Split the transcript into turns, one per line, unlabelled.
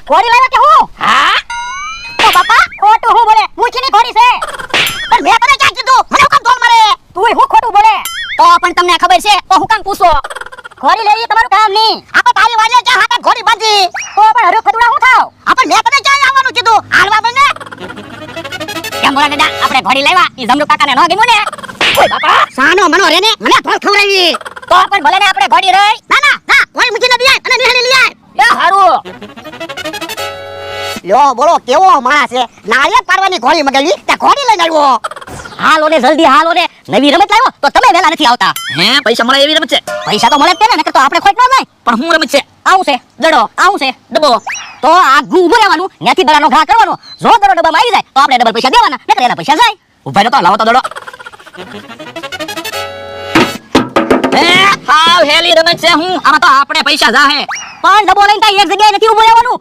ઘોડી લાવ્યા કે હું?
હા
ઓ બાપા ખોટું હું બોલે? મૂછની ઘોડી છે.
પણ મેં તને ક્યાં કીધું? મને હું કામ ધોલ મારે?
તુંય હું ખોટું બોલે?
તો પણ તમને ખબર છે તો હું કામ પૂછો?
ઘોડી લેવી તમારું કામ નહીં.
આપણે તારી વાજે ક્યાં હાથે ઘોડી બાંધી?
તો પણ હરુ ફદુડા હું થાવ?
આપણે મેં તને ક્યાં આવવાનું કીધું? હાલવા બને કેમ બોલા દાદા? આપણે ઘોડી લેવા ઈ જમરૂ કાકાને ન ગમ્યું ને? ઓય બાપા સાનો મનો રે ને મને ધોલ ખવડાવી.
તો પણ ભલે ને આપણે ઘોડી રહી.
ના ઓય મૂકીને દે અને નિહાળી લઈ આય.
યા હારું.
લ્યો બોલો કેવો માણસ છે? નાળિયેર પાડવાની ઘોડી મગાવી તે ઘોડી લઈને આવ્યો.
હાલો ને જલ્દી હાલો ને. નવી રમત લાવ્યો તો તમે વેલા નથી આવતા.
હે પૈસા મળે એવી રમત છે?
પૈસા તો મળે જ ને, નકર તો આપણે ખોટ ન જાય.
પણ હું રમત છે?
આવું છે દડો, આવું છે ડબ્બો. તો આ ઊભું રહેવાનું, ત્યાંથી દડાનો ઘા કરવાનો. જો દડો ડબ્બામાં આવી જાય તો આપણે ડબલ પૈસા દેવાના, નકર એના પૈસા જાય.
ઉભા રહ્યો તો લાવો તો દડો. હે હાવ હેલી રમત છે. હું આમાં તો આપણે પૈસા જાહે.
પણ ડબ્બો લઈને ત્યાં એક જગ્યાએ નથી ઊભું રહેવાનું.